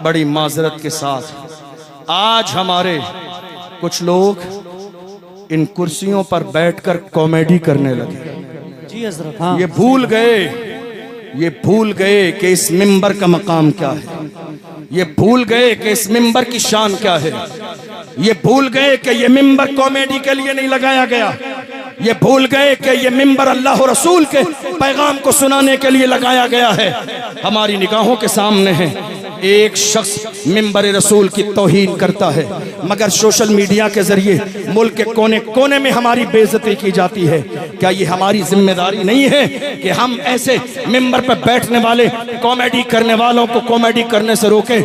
بڑی معذرت کے ساتھ آج ہمارے کچھ لوگ ان کرسیوں پر بیٹھ کر کامیڈی کرنے لگے. جی حضرت ہاں یہ بھول گئے کہ اس منبر کا مقام کیا ہے. یہ بھول گئے کہ اس منبر کی شان کیا ہے. یہ بھول گئے کہ یہ منبر کامیڈی کے لیے نہیں لگایا گیا. یہ بھول گئے کہ یہ منبر اللہ و رسول کے پیغام کو سنانے کے لیے لگایا گیا ہے. ہماری نگاہوں کے سامنے ہے ایک شخص منبر رسول کی توہین کرتا ہے، مگر سوشل میڈیا کے ذریعے ملک کے کونے کونے میں ہماری بے عزتی کی جاتی ہے. کیا یہ ہماری ذمہ داری نہیں ہے کہ ہم ایسے منبر پر بیٹھنے والے کامیڈی کرنے والوں کو کامیڈی کرنے سے روکیں؟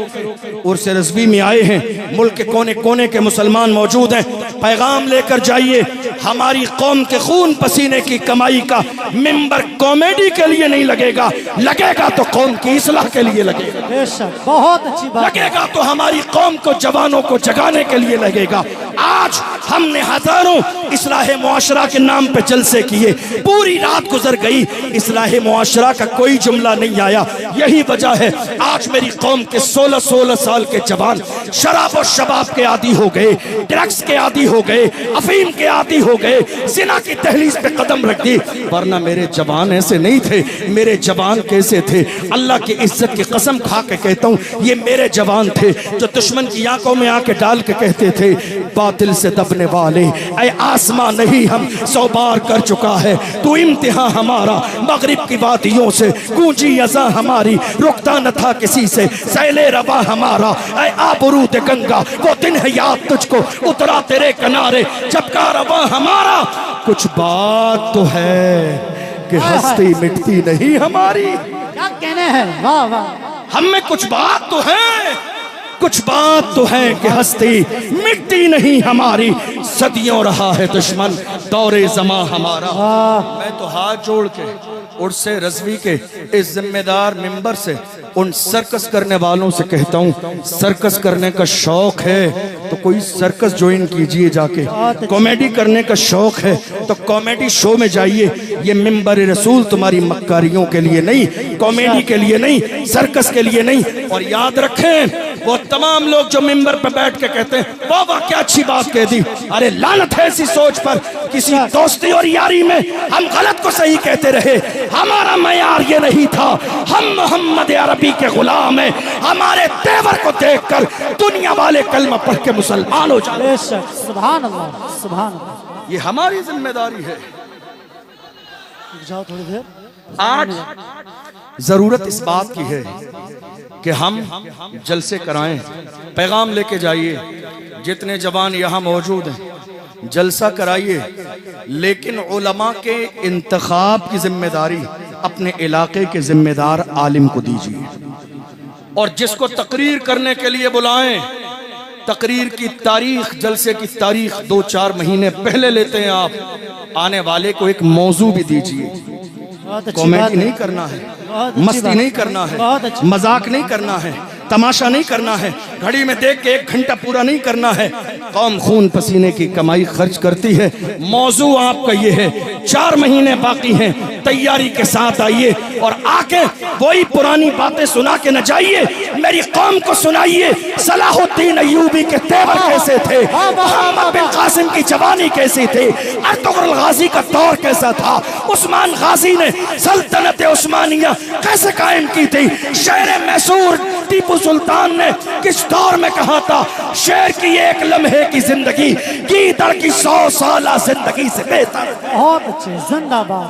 عرس رضوی میں آئے ہیں، ملک کے کونے کونے کے مسلمان موجود ہیں. پیغام لے کر جائیے، ہماری قوم کے خون پسینے کی کمائی کا منبر کامیڈی کے لیے نہیں لگے گا، لگے گا تو قوم کی اصلاح کے لیے لگے گا. بے شک بہت اچھی بات لگے گا تو ہماری قوم کو جوانوں کو جگانے کے لیے لگے گا. آج ہم نے ہزاروں اصلاح معاشرہ کے نام پہ جلسے کیے، پوری رات گزر گئی، اصلاح معاشرہ کا کوئی جملہ نہیں آیا. یہی وجہ ہے آج میری قوم کے 16 سال کے جوان شراب و شباب کے عادی ہو گئے، ڈرگز کے عادی ہو گئے، افیم کے عادی ہو گئے، زنا کی دہلیز پہ قدم رکھ دی. ورنہ میرے جوان ایسے نہیں تھے. میرے جوان کیسے تھے؟ اللہ کی عزت کی قسم کھا کے کہتا ہوں، یہ میرے جوان تھے جو دشمن کی آنکھوں میں آنکھیں ڈال کے کہتے تھے باطل سے دبنے والے اے آسمان نہیں ہم 100 بار کر چکا ہے تو امتحان ہمارا. مغرب کی وادیوں سے گونجی اذاں ہماری، رکتا نہ تھا کسی سے سیل روا ہمارا. اے آبرود گنگا وہ دن ہے یاد تجھ کو اترا تیرے کنارے جب کا روا ہمارا. کچھ بات تو ہے کہ ہستی مٹتی نہیں ہماری. کیا کہنے ہیں، واہ واہ. ہم میں کچھ بات تو ہے، کچھ بات تو ہے کہ ہستی مٹتی نہیں ہماری. صدیوں رہا ہے دشمن دور زماں ہمارا. میں تو ہاتھ جوڑ کے عرس رضوی کے اس ذمہ دار منبر سے ان سرکس کرنے والوں سے کہتا ہوں، سرکس کرنے کا شوق ہے تو کوئی سرکس جوائن کیجئے جا کے. کامیڈی کرنے کا شوق ہے تو کامیڈی شو میں جائیے. یہ منبر رسول تمہاری مکاریوں کے لیے نہیں، کامیڈی کے لیے نہیں، سرکس کے لیے نہیں. اور یاد رکھیں وہ تمام لوگ جو منبر پہ بیٹھ کے کہتے ہیں بابا کیا اچھی بات کہہ دی، ارے لعنت ہے ایسی سوچ پر. کسی دوستی اور یاری میں ہم غلط کو صحیح کہتے رہے. ہمارا معیار یہ نہیں تھا، ہم محمد عربی کے غلام ہیں. ہمارے تیور کو دیکھ کر دنیا والے کلمہ پڑھ کے مسلمان ہو جائیں. بے شک سبحان اللہ سبحان اللہ. یہ ہماری ذمہ داری ہے. جاؤ تھوڑی دیر. آج ضرورت اس بات کی ہے کہ ہم جلسے کرائیں، پیغام لے کے جائیے. جتنے جوان یہاں موجود ہیں جلسہ کرائیے، لیکن علماء کے انتخاب کی ذمہ داری اپنے علاقے کے ذمہ دار عالم کو دیجیے. اور جس کو تقریر کرنے کے لیے بلائیں، تقریر کی تاریخ، جلسے کی تاریخ 2-4 مہینے پہلے لیتے ہیں آپ. آنے والے کو ایک موضوع بھی دیجیے. کامیڈی نہیں کرنا ہے، مستی نہیں کرنا ہے، مذاق نہیں کرنا ہے، تماشا نہیں کرنا ہے، گھڑی میں دیکھ کے 1 گھنٹہ پورا نہیں کرنا ہے. قوم خون پسینے کی کمائی خرچ کرتی ہے. موضوع آپ کا یہ ہے، 4 مہینے باقی ہیں، تیاری کے ساتھ آئیے اور آ کے وہی پرانی باتیں سنا کے نہ جائیے. میری قوم کو سنائیے صلاح الدین ایوبی کے تیور کیسے تھے، محمد بن قاسم کی جوانی کیسی تھی، ارطغرل غازی کا دور کیسا تھا، عثمان غازی نے سلطنت عثمانیہ کیسے قائم کی تھی، شہر میسور ٹیپو سلطان نے کس دور میں کہا تھا شہر کی 1 لمحے کی زندگی گیدڑ کی 100 سالہ زندگی سے بہتر. بہت اچھے، زندہ باد.